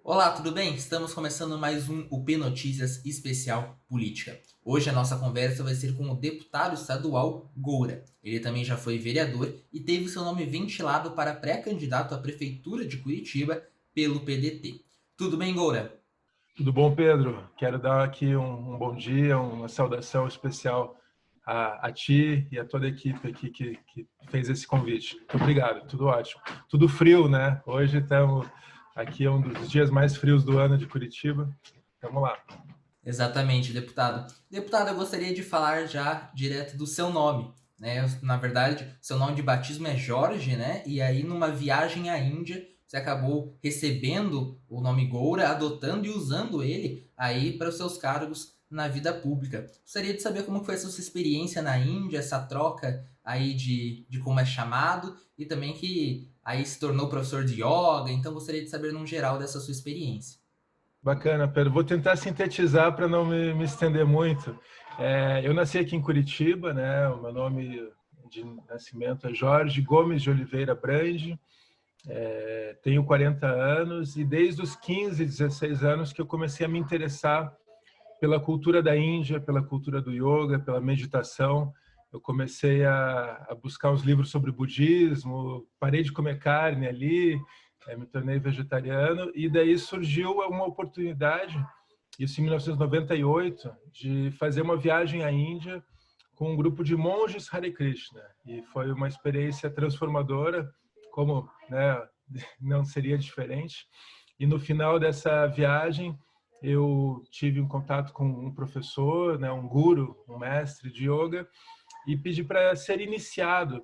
Olá, tudo bem? Estamos começando mais um UP Notícias Especial Política. Hoje a nossa conversa vai ser com o deputado estadual Goura. Ele também já foi vereador e teve seu nome ventilado para pré-candidato à prefeitura de Curitiba pelo PDT. Tudo bem, Goura? Tudo bom, Pedro? Quero dar aqui um bom dia, uma saudação especial a ti e a toda a equipe aqui que fez esse convite. Muito obrigado, tudo ótimo. Tudo frio, né? Hoje estamos aqui, é um dos dias mais frios do ano de Curitiba. Vamos lá. Exatamente, deputado. Deputado, eu gostaria de falar já direto do seu nome, né? Na verdade, seu nome de batismo é Jorge, né? E aí, numa viagem à Índia, você acabou recebendo o nome Goura, adotando e usando ele aí para os seus cargos na vida pública. Gostaria de saber como foi essa sua experiência na Índia, essa troca aí de como é chamado, e também que aí se tornou professor de yoga, então gostaria de saber, num geral, dessa sua experiência. Bacana, Pedro. Vou tentar sintetizar para não me estender muito. Eu nasci aqui em Curitiba, né? O meu nome de nascimento é Jorge Gomes de Oliveira Brange. Tenho 40 anos e desde os 15, 16 anos que eu comecei a me interessar pela cultura da Índia, pela cultura do yoga, pela meditação. Eu comecei a buscar uns livros sobre budismo, parei de comer carne ali, me tornei vegetariano e daí surgiu uma oportunidade, isso em 1998, de fazer uma viagem à Índia com um grupo de monges Hare Krishna. E foi uma experiência transformadora, como, né, não seria diferente. E no final dessa viagem, eu tive um contato com um professor, né, um guru, um mestre de yoga, e pedi para ser iniciado.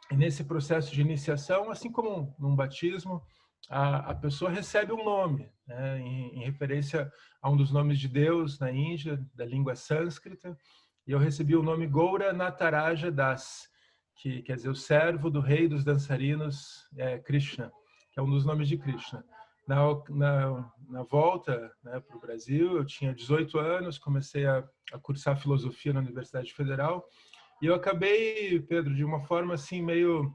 E nesse processo de iniciação, assim como num batismo, a pessoa recebe um nome, né, em referência a um dos nomes de Deus na Índia, da língua sânscrita, e eu recebi o nome Goura Nataraja Das, que quer dizer o servo do rei dos dançarinos, Krishna, que é um dos nomes de Krishna. Na volta, né, para o Brasil, eu tinha 18 anos, comecei a cursar filosofia na Universidade Federal, e eu acabei, Pedro, de uma forma assim meio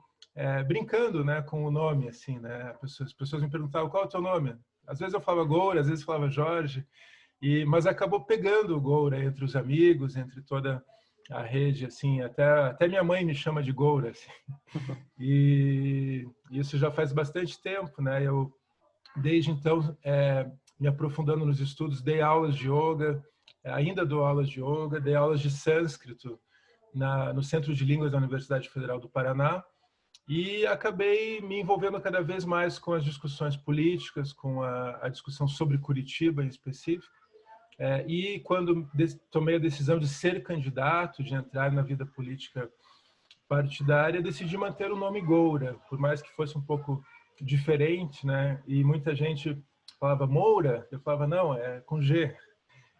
brincando, né, com o nome, assim, né? As pessoas me perguntavam qual é o teu nome. Às vezes eu falava Goura, às vezes eu falava Jorge, mas acabou pegando o Goura entre os amigos, entre toda a rede, assim, até minha mãe me chama de Goura, assim. E isso já faz bastante tempo, né? Eu desde então me aprofundando nos estudos, dei aulas de yoga, ainda dou aulas de yoga, dei aulas de sânscrito no Centro de Línguas da Universidade Federal do Paraná e acabei me envolvendo cada vez mais com as discussões políticas, com a discussão sobre Curitiba em específico. E quando tomei a decisão de ser candidato, de entrar na vida política partidária, decidi manter o nome Goura, por mais que fosse um pouco diferente, né? E muita gente falava Moura, eu falava não, é com G.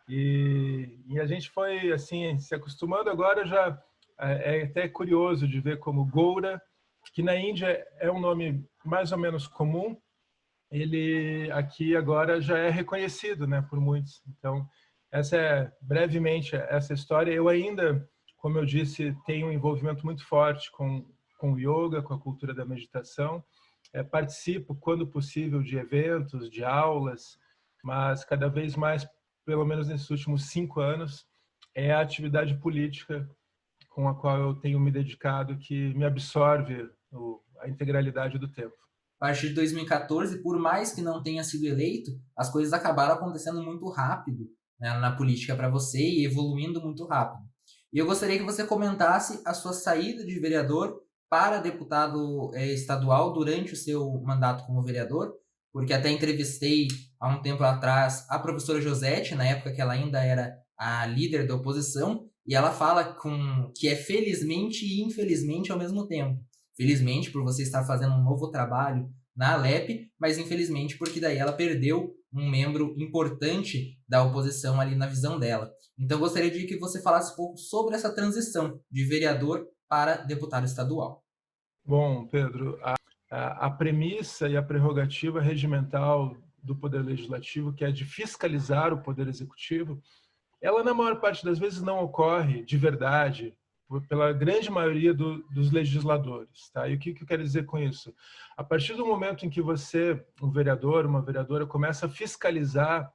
E a gente foi assim se acostumando. Agora já é até curioso de ver como Goura, que na Índia é um nome mais ou menos comum, ele aqui agora já é reconhecido, né, por muitos. Então essa é brevemente essa história. Eu ainda, como eu disse, tenho um envolvimento muito forte com o yoga, com a cultura da meditação. Participo quando possível de eventos, de aulas, mas cada vez mais, pelo menos nesses últimos 5 anos, é a atividade política com a qual eu tenho me dedicado que me absorve a integralidade do tempo. A partir de 2014, por mais que não tenha sido eleito, as coisas acabaram acontecendo muito rápido, né, na política para você e evoluindo muito rápido. E eu gostaria que você comentasse a sua saída de vereador para deputado estadual durante o seu mandato como vereador, porque até entrevistei há um tempo atrás a professora Josete, na época que ela ainda era a líder da oposição, e ela fala que é felizmente e infelizmente ao mesmo tempo. Felizmente por você estar fazendo um novo trabalho na Alep, mas infelizmente porque daí ela perdeu um membro importante da oposição ali na visão dela. Então gostaria de que você falasse um pouco sobre essa transição de vereador para deputado estadual. Bom, Pedro, a premissa e a prerrogativa regimental do Poder Legislativo, que é de fiscalizar o Poder Executivo, ela, na maior parte das vezes, não ocorre de verdade pela grande maioria dos legisladores. Tá? E o que eu quero dizer com isso? A partir do momento em que você, um vereador, uma vereadora, começa a fiscalizar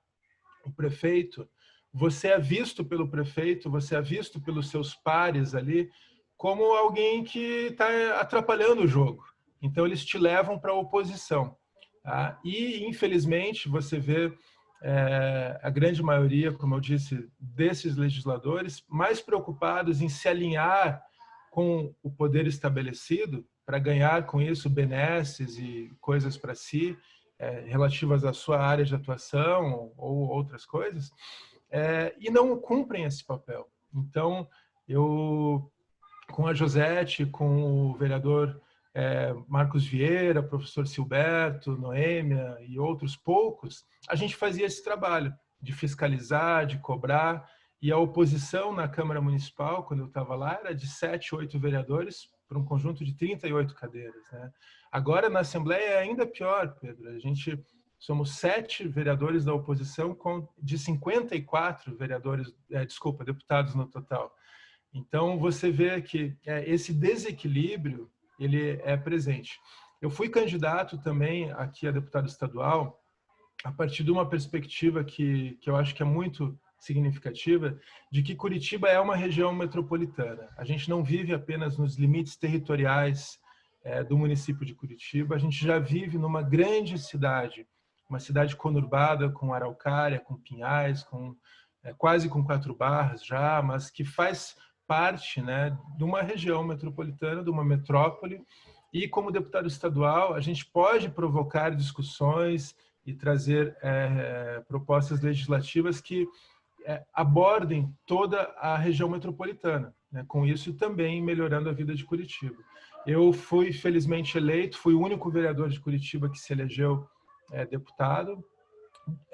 o prefeito, você é visto pelo prefeito, você é visto pelos seus pares ali como alguém que está atrapalhando o jogo. Então, eles te levam para a oposição. Tá? E, infelizmente, você vê a grande maioria, como eu disse, desses legisladores mais preocupados em se alinhar com o poder estabelecido para ganhar com isso benesses e coisas para si, relativas à sua área de atuação ou outras coisas, e não cumprem esse papel. Então, eu, com a Josete, com o vereador Marcos Vieira, professor Silberto, Noêmia e outros poucos, a gente fazia esse trabalho de fiscalizar, de cobrar, e a oposição na Câmara Municipal, quando eu estava lá, era de 7, 8 vereadores para um conjunto de 38 cadeiras. Né? Agora, na Assembleia, é ainda pior, Pedro. A gente somos 7 vereadores da oposição de 54 vereadores, deputados no total. Então, você vê que esse desequilíbrio ele é presente. Eu fui candidato também aqui a deputado estadual a partir de uma perspectiva que eu acho que é muito significativa, de que Curitiba é uma região metropolitana. A gente não vive apenas nos limites territoriais do município de Curitiba, a gente já vive numa grande cidade, uma cidade conurbada com Araucária, com Pinhais, quase com 4 Barras já, mas que faz parte, né, de uma região metropolitana, de uma metrópole, e como deputado estadual a gente pode provocar discussões e trazer propostas legislativas que abordem toda a região metropolitana, né? Com isso também melhorando a vida de Curitiba. Eu fui felizmente eleito, fui o único vereador de Curitiba que se elegeu deputado.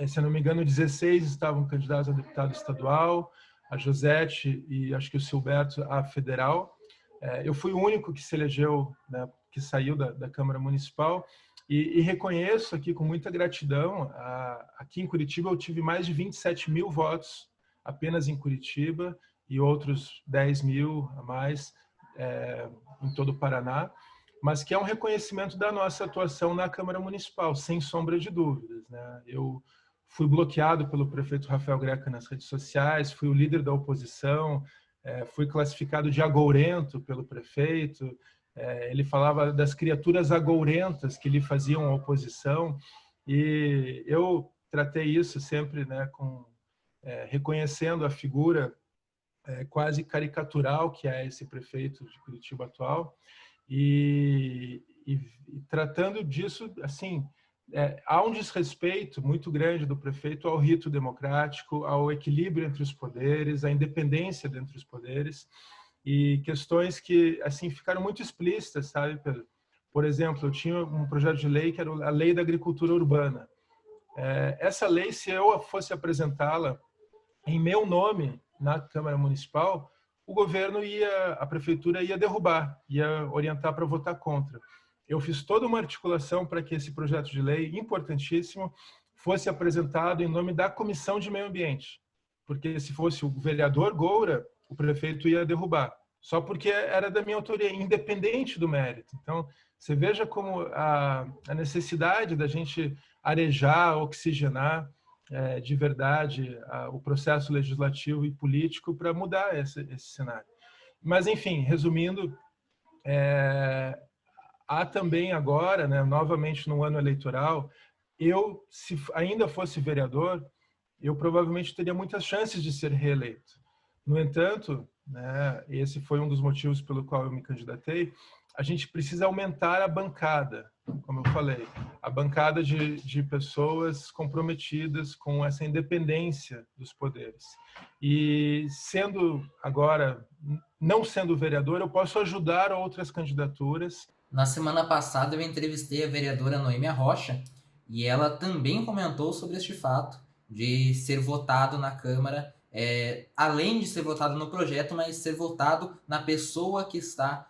Se eu não me engano, 16 estavam candidatos a deputado estadual, a Josete e acho que o Silberto a federal. Eu fui o único que se elegeu, né, que saiu da Câmara Municipal, e reconheço aqui com muita gratidão, aqui em Curitiba eu tive mais de 27 mil votos apenas em Curitiba e outros 10 mil a mais em todo o Paraná, mas que é um reconhecimento da nossa atuação na Câmara Municipal, sem sombra de dúvidas. Né? Eu fui bloqueado pelo prefeito Rafael Greca nas redes sociais, fui o líder da oposição, fui classificado de agourento pelo prefeito, ele falava das criaturas agourentas que lhe faziam a oposição, e eu tratei isso sempre, né, reconhecendo a figura quase caricatural que é esse prefeito de Curitiba atual, e tratando disso, assim, há um desrespeito muito grande do prefeito ao rito democrático, ao equilíbrio entre os poderes, à independência entre os poderes, e questões que assim ficaram muito explícitas, sabe, Pedro? Por exemplo, eu tinha um projeto de lei que era a Lei da Agricultura Urbana. Essa lei, se eu fosse apresentá-la em meu nome na Câmara Municipal, o governo a prefeitura ia derrubar, ia orientar para votar contra. Eu fiz toda uma articulação para que esse projeto de lei importantíssimo fosse apresentado em nome da Comissão de Meio Ambiente, porque se fosse o vereador Goura, o prefeito ia derrubar, só porque era da minha autoria, independente do mérito. Então, você veja como a necessidade da gente arejar, oxigenar de verdade o processo legislativo e político para mudar esse cenário. Mas, enfim, resumindo, há também agora, né, novamente no ano eleitoral, se ainda fosse vereador, eu provavelmente teria muitas chances de ser reeleito. No entanto, né, esse foi um dos motivos pelo qual eu me candidatei, a gente precisa aumentar a bancada, como eu falei, a bancada de pessoas comprometidas com essa independência dos poderes. E não sendo vereador, eu posso ajudar outras candidaturas. Na semana passada eu entrevistei a vereadora Noêmia Rocha e ela também comentou sobre este fato de ser votado na Câmara, além de ser votado no projeto, mas ser votado na pessoa que está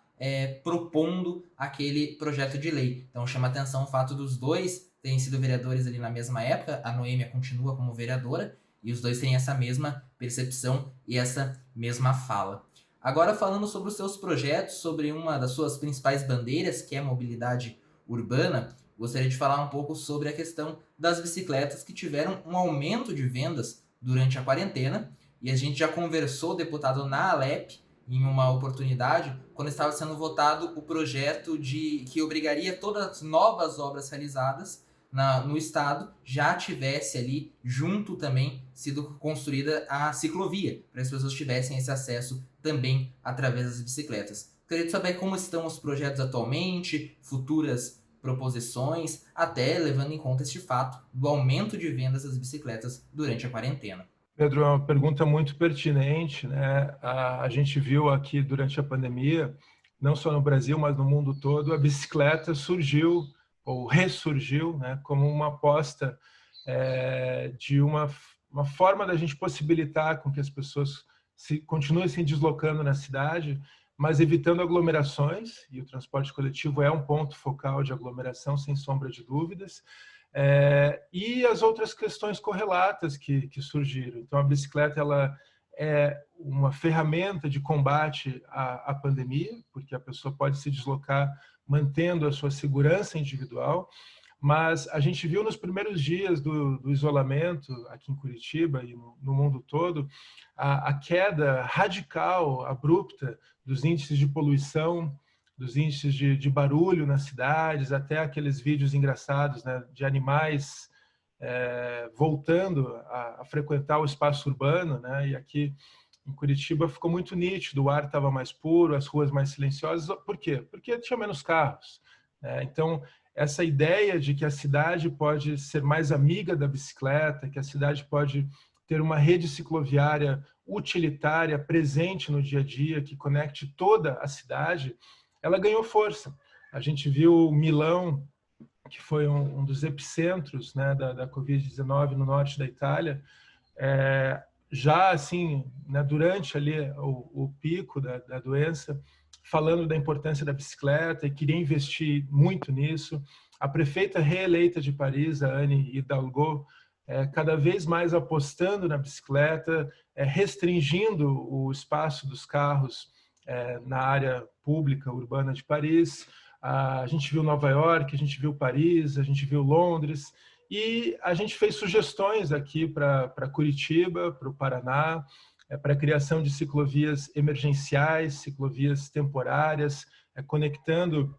propondo aquele projeto de lei. Então chama atenção o fato dos dois terem sido vereadores ali na mesma época, a Noêmia continua como vereadora, e os dois têm essa mesma percepção e essa mesma fala. Agora falando sobre os seus projetos, sobre uma das suas principais bandeiras, que é a mobilidade urbana, gostaria de falar um pouco sobre a questão das bicicletas que tiveram um aumento de vendas durante a quarentena, e a gente já conversou, deputado, na Alep, em uma oportunidade, quando estava sendo votado o projeto de que obrigaria todas as novas obras realizadas no estado já tivesse ali junto também sido construída a ciclovia, para as pessoas tivessem esse acesso também através das bicicletas. Queria saber como estão os projetos atualmente, futuras proposições, até levando em conta este fato do aumento de vendas das bicicletas durante a quarentena. Pedro, é uma pergunta muito pertinente, né? A gente viu aqui durante a pandemia, não só no Brasil, mas no mundo todo, a bicicleta surgiu ou ressurgiu, né, como uma aposta de uma forma da gente possibilitar com que as pessoas continuem se deslocando na cidade, mas evitando aglomerações, e o transporte coletivo é um ponto focal de aglomeração, sem sombra de dúvidas, e as outras questões correlatas que surgiram. Então, a bicicleta ela é uma ferramenta de combate à pandemia, porque a pessoa pode se deslocar mantendo a sua segurança individual, mas a gente viu nos primeiros dias do isolamento aqui em Curitiba e no mundo todo a queda radical, abrupta dos índices de poluição, dos índices de barulho nas cidades, até aqueles vídeos engraçados, né, de animais voltando a frequentar o espaço urbano, né, e aqui em Curitiba ficou muito nítido, o ar estava mais puro, as ruas mais silenciosas. Por quê? Porque tinha menos carros, né? Então, essa ideia de que a cidade pode ser mais amiga da bicicleta, que a cidade pode ter uma rede cicloviária utilitária presente no dia a dia, que conecte toda a cidade, ela ganhou força. A gente viu Milão, que foi um dos epicentros, né, da Covid-19 no norte da Itália, já assim, né, durante ali o pico da doença, falando da importância da bicicleta e queria investir muito nisso. A prefeita reeleita de Paris, a Anne Hidalgo, cada vez mais apostando na bicicleta, restringindo o espaço dos carros na área pública urbana de Paris. A gente viu Nova York, a gente viu Paris, a gente viu Londres, e a gente fez sugestões aqui para Curitiba, para o Paraná, para a criação de ciclovias emergenciais, ciclovias temporárias, conectando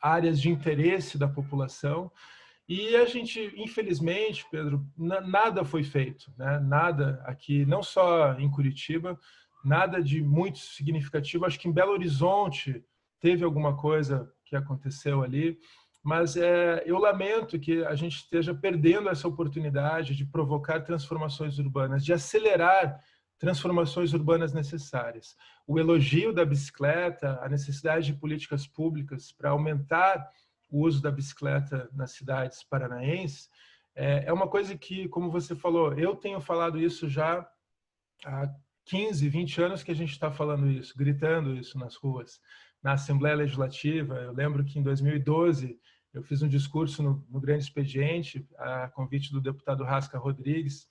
áreas de interesse da população. E a gente, infelizmente, Pedro, nada foi feito, né? Nada aqui, não só em Curitiba, nada de muito significativo. Acho que em Belo Horizonte teve alguma coisa que aconteceu ali, mas eu lamento que a gente esteja perdendo essa oportunidade de provocar transformações urbanas, de acelerar transformações urbanas necessárias. O elogio da bicicleta, a necessidade de políticas públicas para aumentar o uso da bicicleta nas cidades paranaenses, é uma coisa que, como você falou, eu tenho falado isso já há 15, 20 anos que a gente está falando isso, gritando isso nas ruas, na Assembleia Legislativa. Eu lembro que em 2012 eu fiz um discurso no Grande Expediente, a convite do deputado Rasca Rodrigues,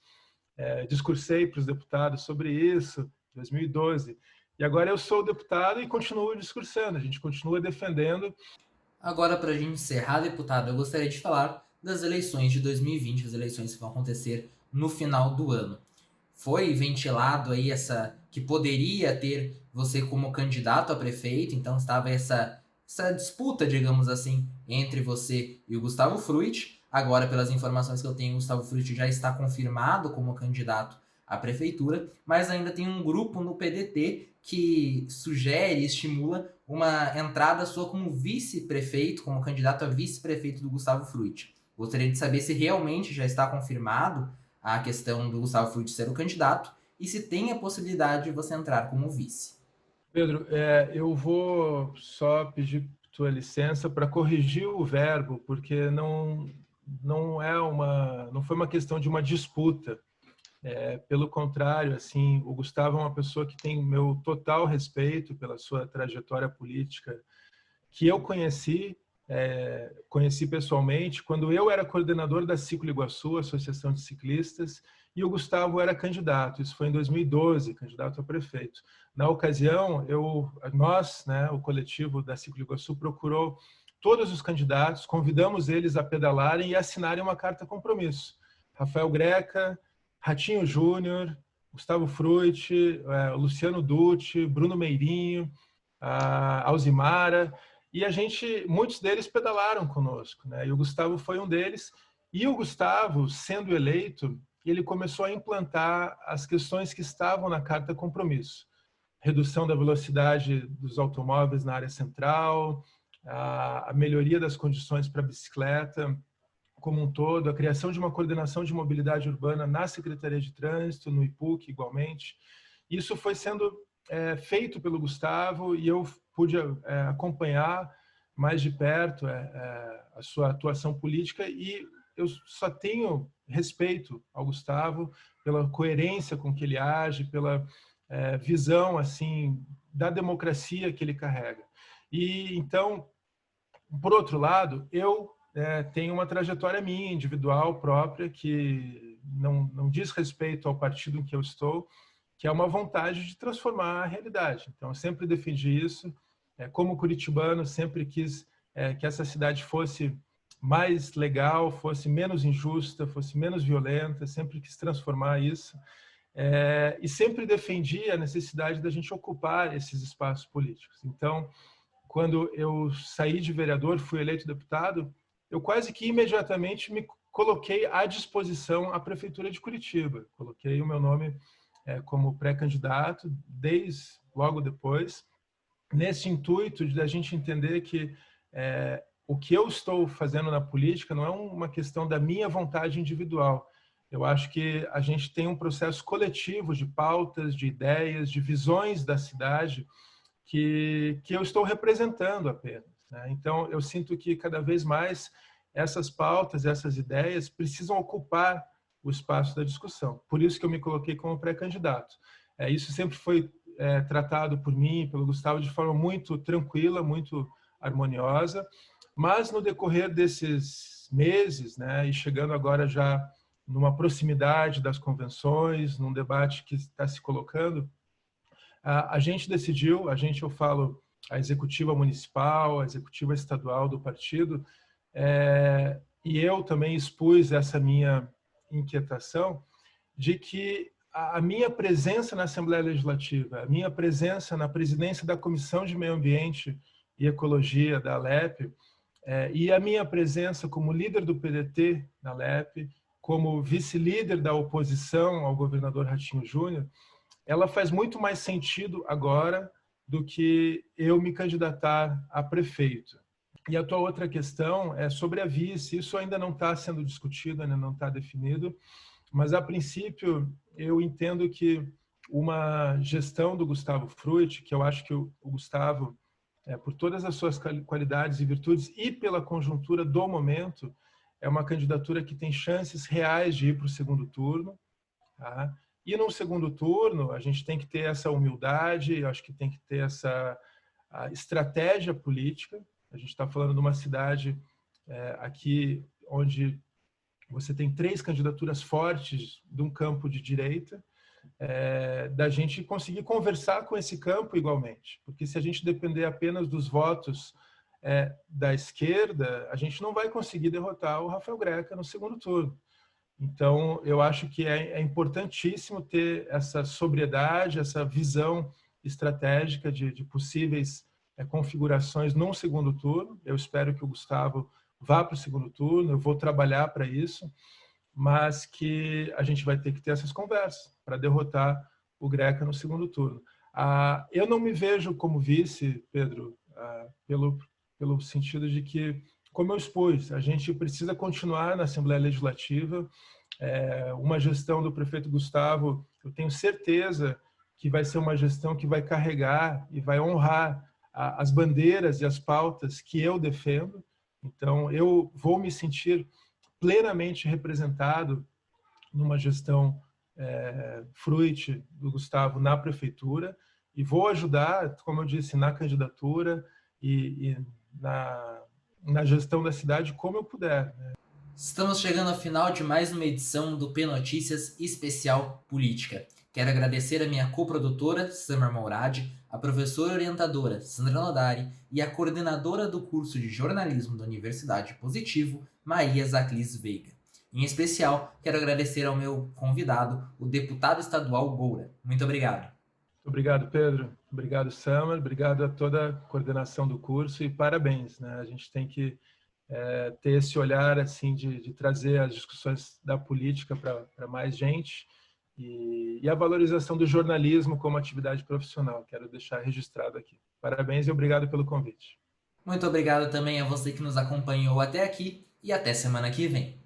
discursei para os deputados sobre isso, em 2012. E agora eu sou deputado e continuo discursando, a gente continua defendendo. Agora, para a gente encerrar, deputado, eu gostaria de falar das eleições de 2020, as eleições que vão acontecer no final do ano. Foi ventilado aí que poderia ter você como candidato a prefeito, então estava essa disputa, digamos assim, entre você e o Gustavo Fruit. Agora, pelas informações que eu tenho, o Gustavo Fruit já está confirmado como candidato à prefeitura, mas ainda tem um grupo no PDT que sugere e estimula uma entrada sua como vice-prefeito, como candidato a vice-prefeito do Gustavo Fruit. Gostaria de saber se realmente já está confirmado a questão do Gustavo Fruit ser o candidato e se tem a possibilidade de você entrar como vice. Pedro, eu vou só pedir tua licença para corrigir o verbo, porque não foi uma questão de uma disputa. Pelo contrário, assim, o Gustavo é uma pessoa que tem meu total respeito pela sua trajetória política, que eu conheci conheci pessoalmente quando eu era coordenador da Ciclo Iguaçu, Associação de Ciclistas, e o Gustavo era candidato. Isso foi em 2012, candidato a prefeito. Na ocasião, nós, né, o coletivo da Ciclo Iguaçu, procurou todos os candidatos, convidamos eles a pedalarem e assinarem uma carta compromisso. Rafael Greca, Ratinho Júnior, Gustavo Frutti, Luciano Dutti, Bruno Meirinho, a Alzimara, e muitos deles pedalaram conosco, né? E o Gustavo foi um deles. E o Gustavo, sendo eleito, ele começou a implantar as questões que estavam na Carta Compromisso. Redução da velocidade dos automóveis na área central, a melhoria das condições para a bicicleta como um todo, a criação de uma coordenação de mobilidade urbana na Secretaria de Trânsito, no IPUC, igualmente. Isso foi sendo feito pelo Gustavo e eu pude acompanhar mais de perto a sua atuação política, e eu só tenho respeito ao Gustavo pela coerência com que ele age, pela visão assim da democracia que ele carrega. E então, por outro lado, eu tenho uma trajetória minha, individual, própria, que não diz respeito ao partido em que eu estou, que é uma vontade de transformar a realidade. Então, eu sempre defendi isso. Como curitibano, sempre quis que essa cidade fosse mais legal, fosse menos injusta, fosse menos violenta, sempre quis transformar isso. E sempre defendi a necessidade da gente ocupar esses espaços políticos. Então, quando eu saí de vereador, fui eleito deputado, eu quase que imediatamente me coloquei à disposição à Prefeitura de Curitiba. Coloquei o meu nome como pré-candidato, desde logo depois, nesse intuito de a gente entender que o que eu estou fazendo na política não é uma questão da minha vontade individual. Eu acho que a gente tem um processo coletivo de pautas, de ideias, de visões da cidade que eu estou representando apenas, né? Então, eu sinto que cada vez mais essas pautas, essas ideias precisam ocupar o espaço da discussão. Por isso que eu me coloquei como pré-candidato. Isso sempre foi tratado por mim e pelo Gustavo de forma muito tranquila, muito harmoniosa, mas no decorrer desses meses, né, e chegando agora já numa proximidade das convenções, num debate que está se colocando, a gente decidiu, eu falo, a executiva municipal, a executiva estadual do partido, e eu também expus essa minha inquietação de que a minha presença na Assembleia Legislativa, a minha presença na presidência da Comissão de Meio Ambiente e Ecologia da Alep, e a minha presença como líder do PDT na Alep, como vice-líder da oposição ao governador Ratinho Júnior, ela faz muito mais sentido agora do que eu me candidatar a prefeito. E a tua outra questão é sobre a vice. Isso ainda não está sendo discutido, ainda não está definido, mas a princípio eu entendo que uma gestão do Gustavo Frutti, que eu acho que o Gustavo, por todas as suas qualidades e virtudes e pela conjuntura do momento, é uma candidatura que tem chances reais de ir para o segundo turno, tá? E no segundo turno, a gente tem que ter essa humildade, acho que tem que ter essa estratégia política. A gente está falando de uma cidade aqui onde você tem 3 candidaturas fortes de um campo de direita, da gente conseguir conversar com esse campo igualmente. Porque se a gente depender apenas dos votos da esquerda, a gente não vai conseguir derrotar o Rafael Greca no segundo turno. Então, eu acho que é importantíssimo ter essa sobriedade, essa visão estratégica de possíveis configurações num segundo turno. Eu espero que o Gustavo vá para o segundo turno, eu vou trabalhar para isso, mas que a gente vai ter que ter essas conversas para derrotar o Greca no segundo turno. Eu não me vejo como vice, Pedro, pelo sentido de que, como eu expus, a gente precisa continuar na Assembleia Legislativa. Uma gestão do prefeito Gustavo, eu tenho certeza que vai ser uma gestão que vai carregar e vai honrar as bandeiras e as pautas que eu defendo. Então, eu vou me sentir plenamente representado numa gestão Frutti do Gustavo na prefeitura e vou ajudar, como eu disse, na candidatura e na gestão da cidade como eu puder. Estamos chegando ao final de mais uma edição do P Notícias Especial Política. Quero agradecer a minha coprodutora, Samar Mourad, a professora orientadora, Sandra Nodari, e a coordenadora do curso de jornalismo da Universidade Positivo, Maria Zaclis Veiga. Em especial, quero agradecer ao meu convidado, o deputado estadual Goura. Muito obrigado. Obrigado, Pedro. Obrigado, Samar. Obrigado a toda a coordenação do curso e parabéns. A gente tem que ter esse olhar assim de trazer as discussões da política para mais gente e a valorização do jornalismo como atividade profissional. Quero deixar registrado aqui. Parabéns e obrigado pelo convite. Muito obrigado também a você que nos acompanhou até aqui e até semana que vem.